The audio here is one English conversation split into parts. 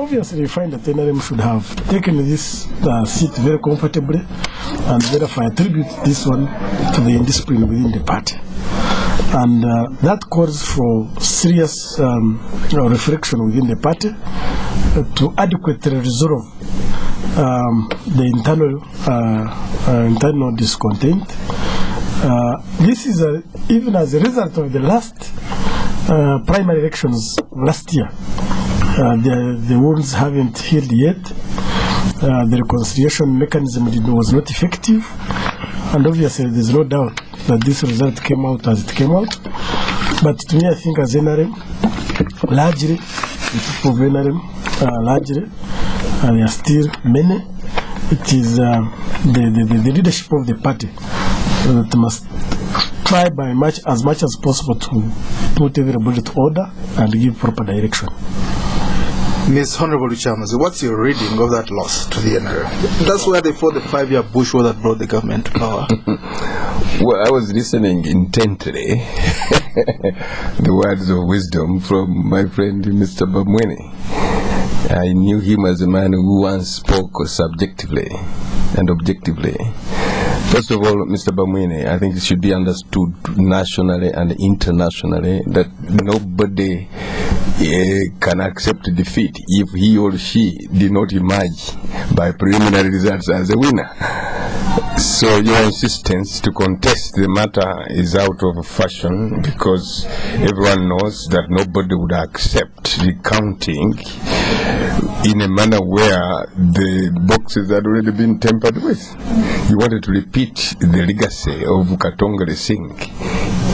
Obviously, you find that NRM should have taken this seat very comfortably and therefore attribute this one to the indiscipline within the party. And that calls for serious reflection within the party to adequately resolve the internal discontent. This is even as a result of the last primary elections last year. The wounds haven't healed yet. The reconciliation mechanism was not effective, and obviously there's no doubt that this result came out as it came out. But to me, I think as NRM, largely, the people of NRM, largely, there are still many. It is the leadership of the party that must try by as much as possible to put everybody to order and give proper direction. Ms. Honorable Lukyamuzi, what's your reading of that loss to the NRM? That's where they fought the 5-year bush war that brought the government to power. Well, I was listening intently the words of wisdom from my friend Mr. Bamwine. I knew him as a man who once spoke subjectively and objectively. First of all, Mr. Bamwine, I think it should be understood nationally and internationally that nobody can accept defeat if he or she did not emerge by preliminary results as a winner. So your insistence to contest the matter is out of fashion, because everyone knows that nobody would accept recounting in a manner where the boxes had already been tampered with. You wanted to repeat the legacy of Katongole Singh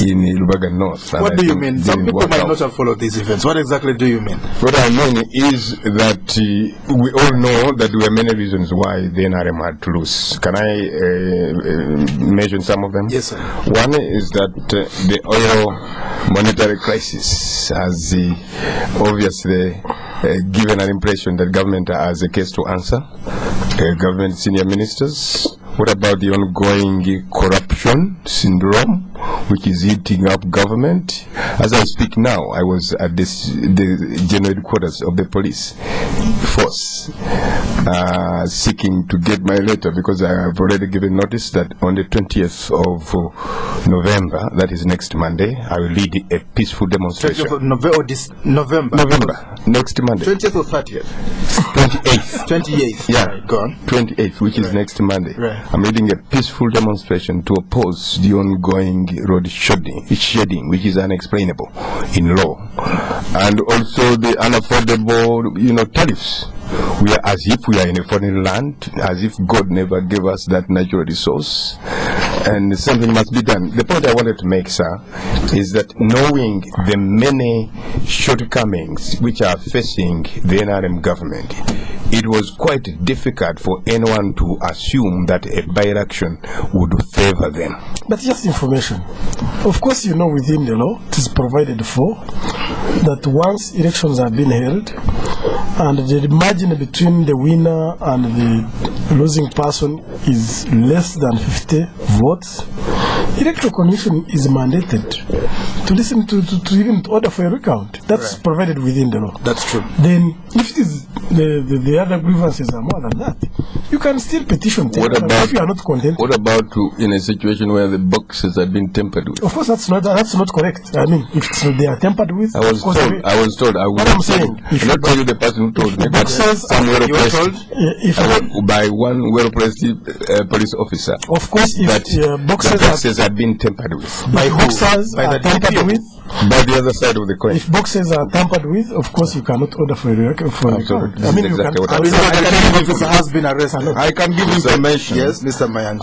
in Lubaga North. What do you mean? Some people might not have followed these events. What exactly do you mean? What I mean is that we all know that there were many reasons why the NRM had to lose. Can I mention some of them? Yes, sir. One is that the oil monetary crisis has obviously given an impression that government has a case to answer. Government senior ministers. What about the ongoing corruption syndrome, which is eating up government? As I speak now, I was at the general headquarters of the police force, seeking to get my letter, because I have already given notice that on the 20th of November, that is next Monday, I will lead a peaceful demonstration. 20th of November? November, next Monday. 20th or 30th? 28th. 28th. Yeah, right, go on. 28th, which is next Monday. Right. I'm leading a peaceful demonstration to oppose the ongoing road shedding, which is unexplainable in law, and also the unaffordable, tariffs. We are as if we are in a foreign land, as if God never gave us that natural resource, and something must be done. The point I wanted to make, sir, is that knowing the many shortcomings which are facing the NRM government, it was quite difficult for anyone to assume that a by-election would favor them. But just information. Of course, within the law, it is provided for that once elections have been held, and the margin between the winner and the losing person is less than 50 votes, Electoral Commission is mandated to listen to even order for a recount. That's right. Provided within the law. That's true. Then, if it is the other grievances are more than that, you can still petition. If you are not content. What about in a situation where the boxes have been tampered with? Of course, that's not correct. I mean, if they are tampered with, I was told. What I'm saying, I'm not telling you the person who told me, but some by one well-placed police officer. Of course, if boxes have been tampered with. By boxes are tampered with. By the other side of the coin. If boxes are tampered with, of course you cannot order for a recount. I mean, exactly what has been arrested. I can give information. Yes, Mr. Mayanja.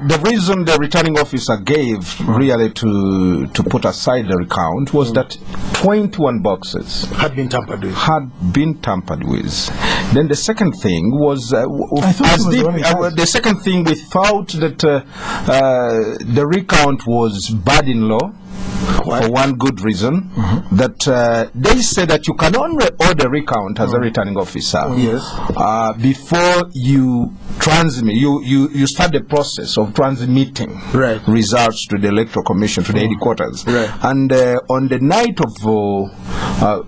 The reason the returning officer gave really to put aside the recount was that 21 boxes had been tampered with. Then the second thing was the second thing we thought that the recount was bad in law. For one good reason, that they say that you can only order recount as a returning officer before you transmit, you start the process of transmitting results to the Electoral Commission, to the headquarters. Right. And on the night of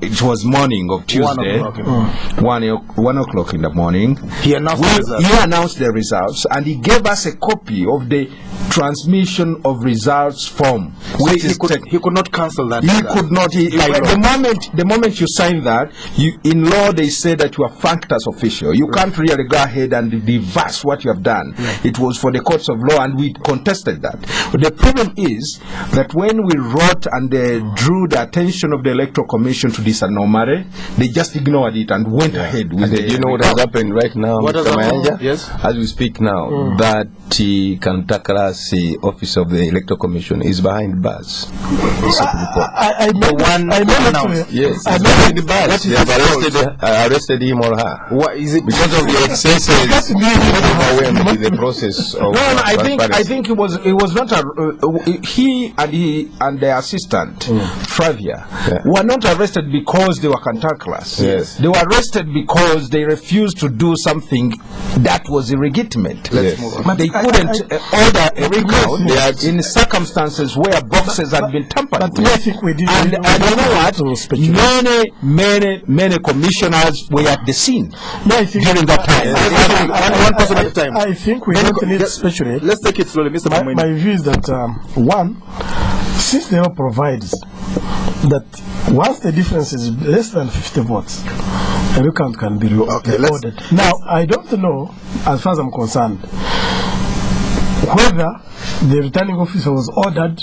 it was morning of Tuesday, 1 o'clock in the morning. He announced the results, and he gave us a copy of the transmission of results form. He could not cancel that. He could not. The moment you sign that, in law they say that you are funked as official. You can't really go ahead and reverse what you have done. It was for the courts of law, and we contested that. But the problem is that when we wrote and drew the attention of the Electoral Commission to this anomaly, they just ignored it and went ahead with it. You know what has happened right now, Mr. Mayanja? Yes. As we speak now, that Kantakara's office of the Electoral Commission is behind bars. I Yes, he's behind the bars. They have arrested him or her. What is it? Because of the excesses overwhelmed with the process of I think it was not he and the assistant Fravia were not arrested because they were cantankerous. Yes. They were arrested because they refused to do something that was illegitimate. Let's move on. But they couldn't order a recount in circumstances where boxes had been tampered with. I think we did. And you know what? Many commissioners were at the scene during that time. One person at a time. I think we don't need to speculate. Let's take it slowly, Mr. Bamwine. My view is that one, since the law provides that once the difference is less than 50 votes, a recount can be ordered. Now, I don't know, as far as I'm concerned, whether the returning officer was ordered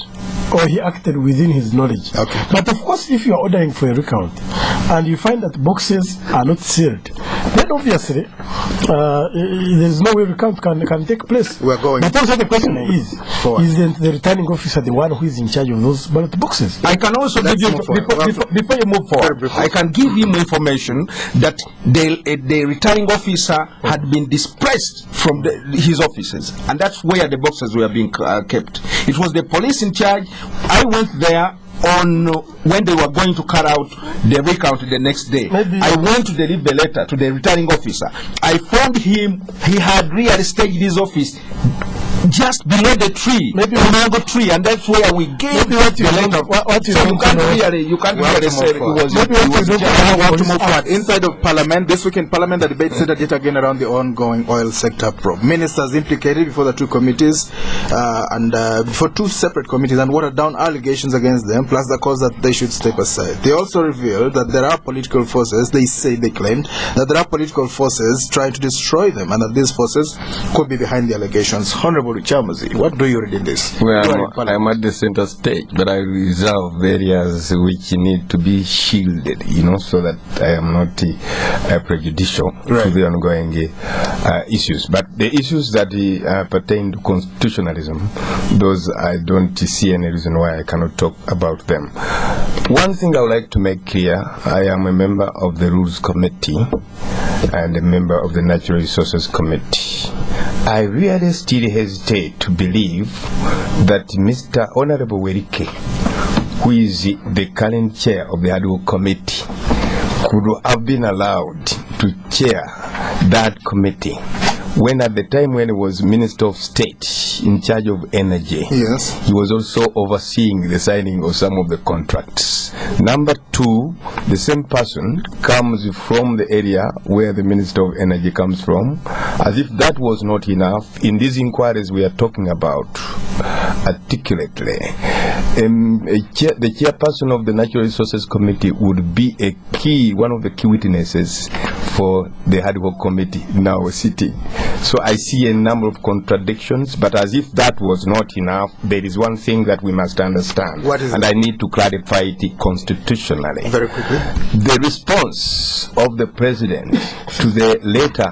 or he acted within his knowledge. Okay. But of course, if you are ordering for a recount and you find that boxes are not sealed, then obviously there is no way recount can take place. We're going. But also the question isn't the returning officer the one who is in charge of those ballot boxes? I can also give you, before you move forward, I can give him information that the returning officer had been displaced from his offices, and that's where the boxes were being kept. It was the police in charge. I went there on when they were going to carry out the recount the next day. I went to deliver the letter to the returning officer. I found him, he had really staged his office just below the tree, a mango tree, and that's where we gave the letter. So you can't really say it was. Want to move forward. Inside of Parliament, this week in Parliament, the debate centered yet again around the ongoing oil sector probe. Ministers implicated before the two committees and before two separate committees, and watered down allegations against them, plus the cause that they should step aside. They also revealed that there are political forces, they claimed that there are political forces trying to destroy them, and that these forces could be behind the allegations. Honorable Lukyamuzi, what do you read in this? Well, I'm at the center stage, but I reserve areas which need to be shielded, so that I am not prejudicial to the ongoing issues. But the issues that pertain to constitutionalism, those I don't see any reason why I cannot talk about them. One thing I would like to make clear, I am a member of the Rules Committee and a member of the Natural Resources Committee. I really still hesitate to believe that Mr. Honorable Werike, who is the current chair of the Ad hoc committee, could have been allowed to chair that committee when at the time when he was Minister of State in charge of energy, he was also overseeing the signing of some of the contracts. Number two, the same person comes from the area where the Minister of Energy comes from. As if that was not enough, in these inquiries we are talking about articulately, the chairperson of the Natural Resources Committee would be one of the key witnesses for the Ad hoc committee now sitting. So I see a number of contradictions, but as if that was not enough, there is one thing that we must understand, and I need to clarify it constitutionally. Very quickly. The response of the President to the letter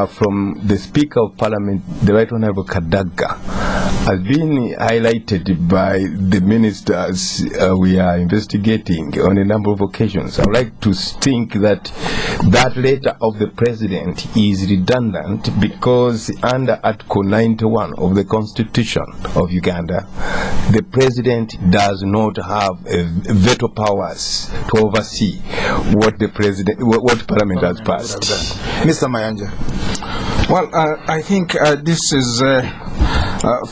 from the Speaker of Parliament, the Right Honorable Kadaga, has been highlighted by the ministers we are investigating on a number of occasions. I would like to think that that letter of the President is redundant because under Article 91 of the Constitution of Uganda, the President does not have veto powers to oversee what the President, what Parliament has passed. Mr. Mayanja. Well, I think this is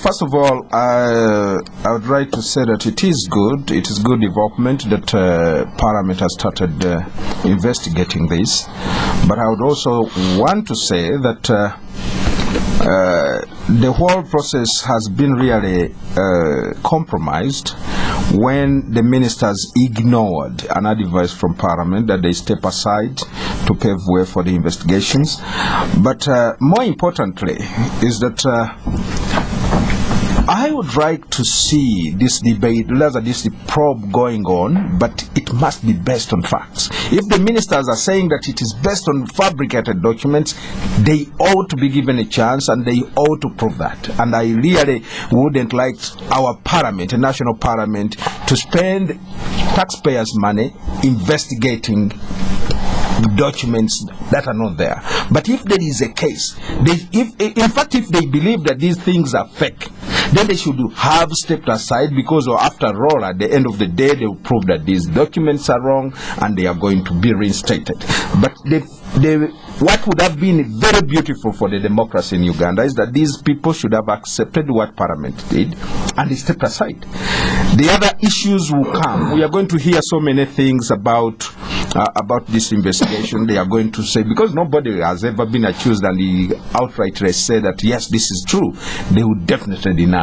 First of all, I would like to say that it is good development that Parliament has started investigating this. But I would also want to say that the whole process has been really compromised when the ministers ignored an advice from Parliament that they step aside to pave way for the investigations. But more importantly is that I would like to see this debate, rather this probe going on, but it must be based on facts. If the ministers are saying that it is based on fabricated documents, they ought to be given a chance and they ought to prove that. And I really wouldn't like our parliament, a national parliament, to spend taxpayers' money investigating documents that are not there. But if there is a case, if they believe that these things are fake, then they should have stepped aside, because after all, at the end of the day, they will prove that these documents are wrong and they are going to be reinstated. But what would have been very beautiful for the democracy in Uganda is that these people should have accepted what Parliament did and they stepped aside. The other issues will come. We are going to hear so many things about this investigation. They are going to say, because nobody has ever been accused and they outrightly say that yes, this is true, they would definitely deny.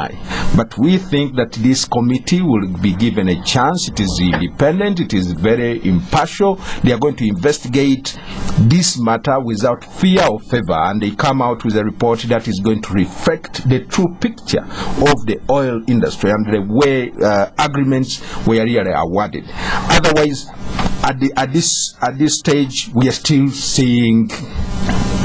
But we think that this committee will be given a chance. It is independent, it is very impartial. They are going to investigate this matter without fear or favor, and they come out with a report that is going to reflect the true picture of the oil industry and the way agreements were really awarded. Otherwise, at this stage, we are still seeing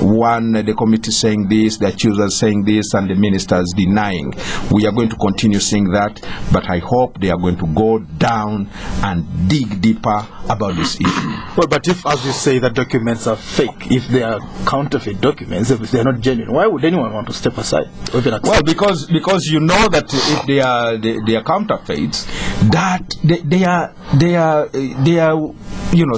the committee saying this, the accusers saying this, and the ministers denying. We are going to continue seeing that, but I hope they are going to go down and dig deeper about this issue. Well, but if, as you say, the documents are fake, if they are counterfeit documents, if they are not genuine, why would anyone want to step aside? Well, because you know that if they are counterfeits, that their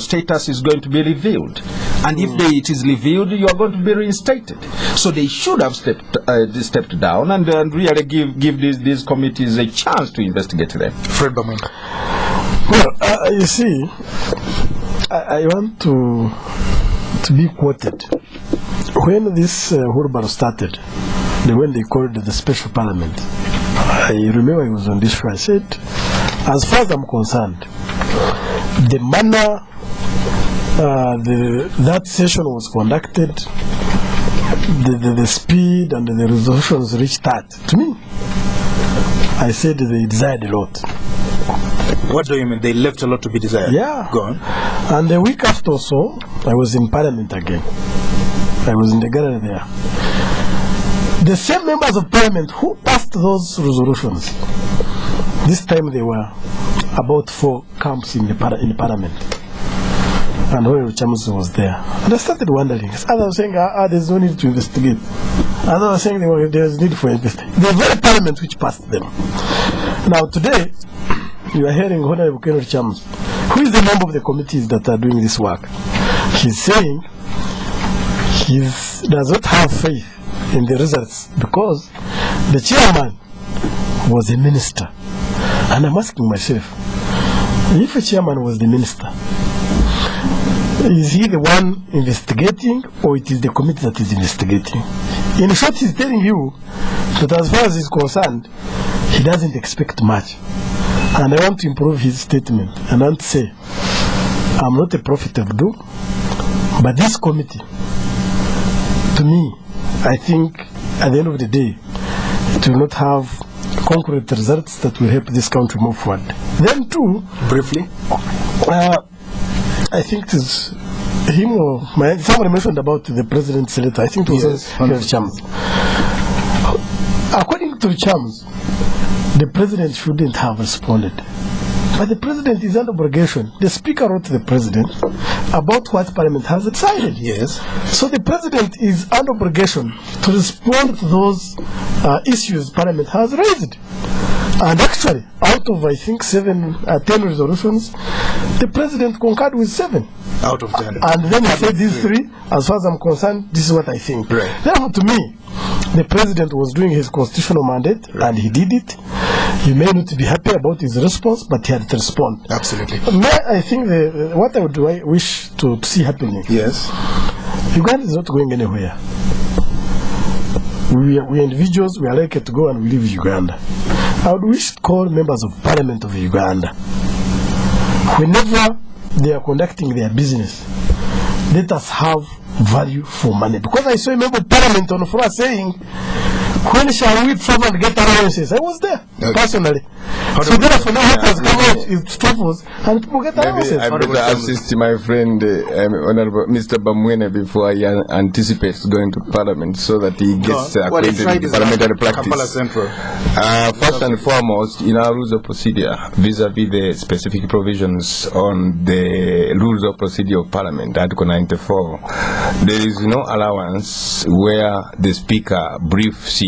status is going to be revealed, and if it is revealed, you are going to be reinstated. So they should have stepped down and really give these committees a chance to investigate them. Fred Bamwine. Well, you see, I want to be quoted. When this Hurbaro started, when they called the special parliament, I remember I was on this show. I said, as far as I'm concerned, the manner that session was conducted, the speed and the resolutions reached that, to me, I said they desired a lot. What do you mean? They left a lot to be desired? Yeah. Go on. And a week after or so, I was in Parliament again. I was in the gallery there. The same members of Parliament who passed those resolutions, this time they were about 4 camps in the Parliament. And when Lukyamuzi was there, and I started wondering. Others were saying, there's no need to investigate. Others were saying there's need for investigation. The very Parliament which passed them. Now today, you are hearing Honorable Lukyamuzi, who is the member of the committees that are doing this work. He's saying he does not have faith in the results because the chairman was a minister. And I'm asking myself, if a chairman was the minister, is he the one investigating, or it is the committee that is investigating? In short, he's telling you that as far as he's concerned, he doesn't expect much. And I want to improve his statement and I want to say, I'm not a prophet of doom, but this committee, to me, I think at the end of the day, it will not have concrete results that will help this country move forward. Then too, briefly, I think it is him or somebody mentioned about the president's letter. I think it was Lukyamuzi. According to Lukyamuzi, the president shouldn't have responded. But the president is under obligation. The speaker wrote to the president about what Parliament has decided. Yes. So the president is under obligation to respond to those issues Parliament has raised. And actually, out of I think 10 resolutions, the president concurred with 7. Out of 10. And then he said these 3, as far as I'm concerned, this is what I think. Right. Therefore, to me, the president was doing his constitutional mandate, and he did it. You may not be happy about his response, but he had to respond. Absolutely. I think what I would wish to see happening. Yes. Uganda is not going anywhere. We individuals, we are likely to go and we leave Uganda. I would wish to call members of parliament of Uganda. Whenever they are conducting their business, let us have value for money. Because I saw a member of parliament on the floor saying, when shall we travel and get allowances? I was there, personally. So therefore now has come out, it travels and people get allowances. I better assist my friend, Honorable Mr. Bamwine, before he anticipates going to Parliament, so that he gets acquainted with parliamentary practice. First and foremost, in our rules of procedure, vis-à-vis the specific provisions on the rules of procedure of Parliament, Article 94, there is no allowance where the Speaker briefs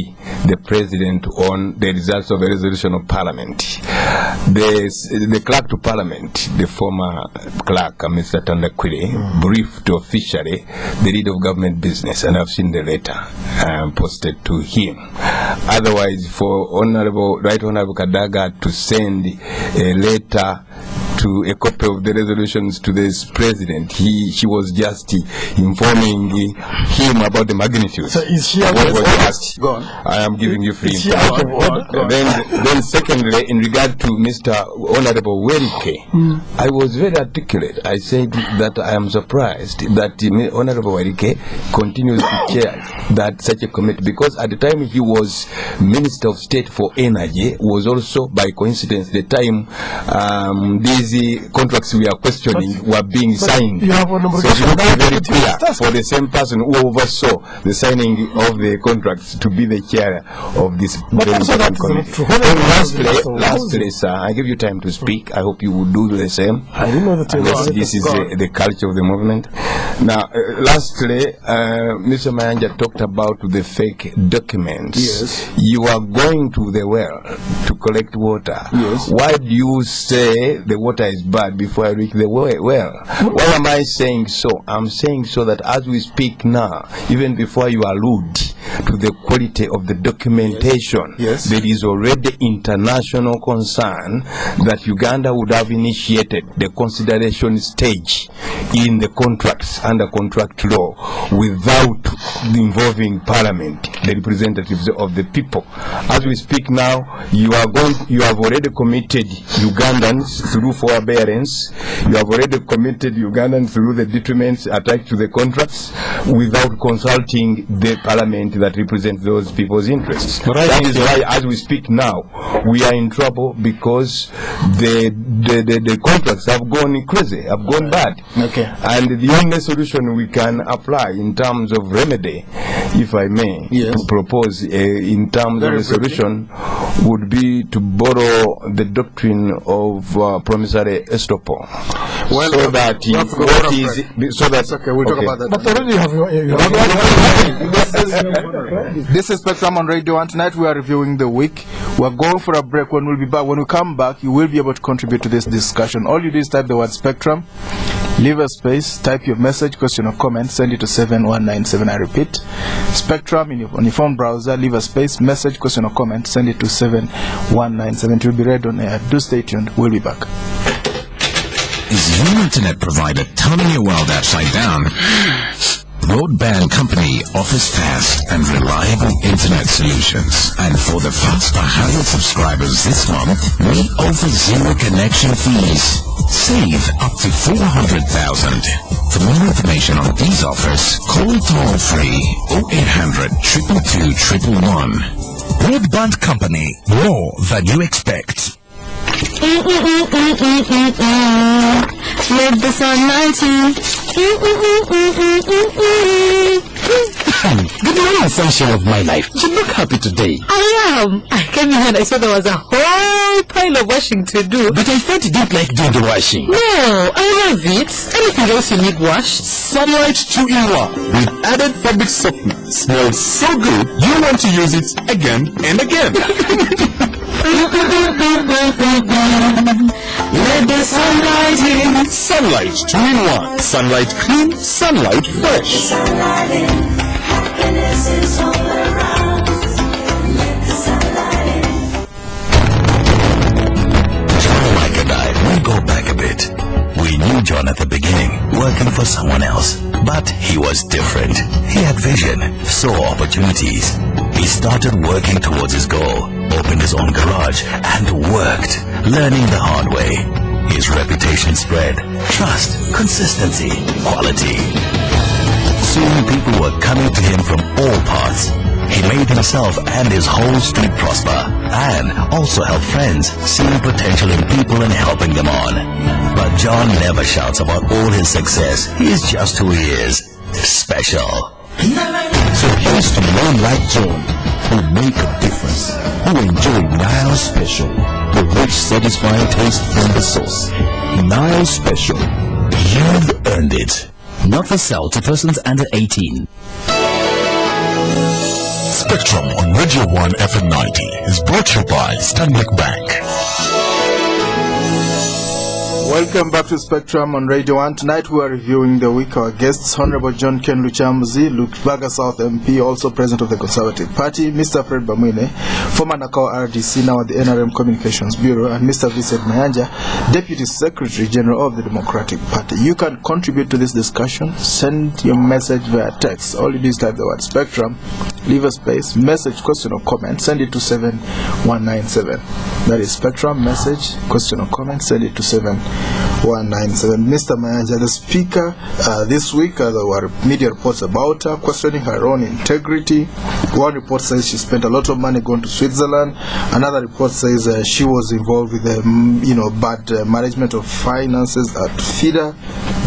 the President on the results of a resolution of Parliament. The clerk to Parliament, the former clerk, Mr. Tandakwile, briefed officially the lead of government business, and I've seen the letter posted to him. Otherwise, for Right Honorable Kadaga to send a letter to a copy of the resolutions to this president, she was just informing him about the magnitude. So is she what was asked? Go on. I am giving you free. Then secondly, in regard to Mr. Honorable Werike, I was very articulate. I said that I am surprised that Honorable Werike continues to chair that such a committee, because at the time he was Minister of State for Energy, was also by coincidence the time these contracts we are questioning were being signed. You have an so it looks very clear for the same person who oversaw the signing of the contracts to be the chair of this very important committee. Lastly, sir, I give you time to speak. I hope you will do the same. I didn't know that this is the culture of the movement. Now, lastly, Mr. Mayanja talked about the fake documents. Yes. You are going to the well to collect water. Yes. Why do you say the water is bad before I reach the well? Why am I saying so? I'm saying so that as we speak now, even before you allude to the quality of the documentation, yes. There is already international concern that Uganda would have initiated the consideration stage in the contracts under contract law without involving Parliament, the representatives of the people. As we speak now, you have already committed Ugandans through forbearance. You have already committed Ugandans through the documents attached to the contracts without consulting the Parliament that represents those people's interests. That is why, as we speak now, we are in trouble, because the contracts have gone crazy, have gone bad. Okay. And the only solution we can apply in terms of remedy, if I may, to propose in terms of the solution, would be to borrow the doctrine of promissory estoppel. Well, so that okay, we'll talk about that. But already you have This is Spectrum on Radio 1. Tonight we are reviewing the week. We're going for a break. When we'll be back, when we come back, you will be able to contribute to this discussion. All you do is type the word Spectrum, leave a space, type your message, question or comment, send it to 7197. I repeat, Spectrum on your phone browser, leave a space, message, question or comment, send it to 7197. It will be read on air. Do stay tuned. We'll be back. Is your internet provider turning your world upside down? Broadband Company offers fast and reliable internet solutions. And for the first 100 subscribers this month, we offer zero connection fees. Save up to 400,000. For more information on these offers, call toll-free 0800 222 111. Broadband Company, more than you expect. Let the sunlight in. Good morning, sunshine of my life. You look happy today. I am. I came here and I saw there was a whole pile of washing to do. But I thought you didn't like doing the washing. No, I love it. Anything else you need washed? Sunlight 2-in-1 with added fabric softener. Smells so good, you want to use it again and again. Let the sunlight in. Sunlight 2-in-1. Sunlight clean, sunlight fresh. happiness is all around. Let the sunlight in. John Mike and I, we go back a bit. We knew John at the beginning, working for someone else. But he was different. He had vision, saw opportunities. He started working towards his goal, opened his own garage, and worked, learning the hard way. His reputation spread. Trust, consistency, quality. Soon people were coming to him from all parts. He made himself and his whole street prosper, and also helped friends, seeing potential in people and helping them on. But John never shouts about all his success. He is just who he is. Special. So here's to men like John, who make a difference, who enjoy Nile Special, the rich, satisfying taste from the source. Nile Special. You've earned it. Not for sale to persons under 18. Spectrum on Radio 1 FM 90 is brought to you by Stanbic Bank. Welcome back to Spectrum on Radio 1. Tonight we are reviewing the week. Our guests, Honorable John Ken Lukyamuzi, Lubaga South MP, also President of the Conservative Party, Mr. Fred Bamwine, former Nakawa RDC, now at the NRM Communications Bureau, and Mr. Vincent Mayanja, Deputy Secretary General of the Democratic Party. You can contribute to this discussion. Send your message via text. All you do is type the word Spectrum, leave a space, message, question or comment, send it to 7197. That is Spectrum, message, question or comment, send it to 7197. Mr. Mayanja, the Speaker, this week there were media reports about her questioning her own integrity. One report says she spent a lot of money going to Switzerland. Another report says she was involved with bad management of finances at FIDA.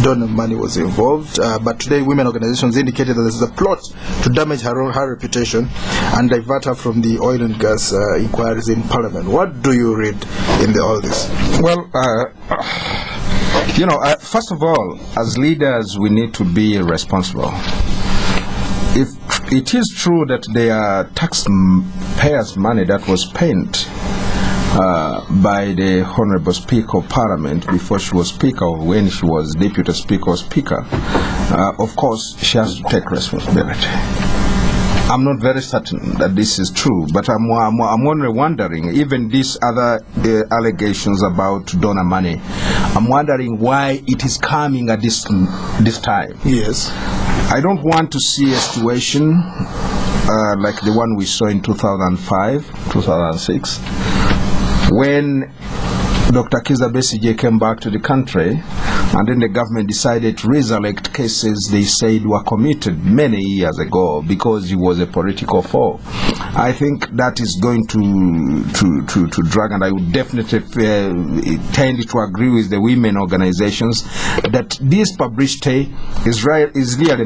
Donor money was involved. But today women organizations indicated that this is a plot to damage her reputation and divert her from the oil and gas inquiries in Parliament. What do you read in all this? Well, first of all, as leaders, we need to be responsible. If it is true that there are taxpayers' money that was spent by the Honorable Speaker of Parliament before she was Speaker, or when she was Deputy Speaker or Speaker, of course, she has to take responsibility. I'm not very certain that this is true, but I'm only wondering, even these other allegations about donor money, I'm wondering why it is coming at this time. Yes. I don't want to see a situation like the one we saw in 2005, 2006, when Dr. Kizza Besigye came back to the country, and then the government decided to resurrect cases they said were committed many years ago because he was a political foe. I think that is going to drag, and I would definitely tend to agree with the women organizations that this publicity is really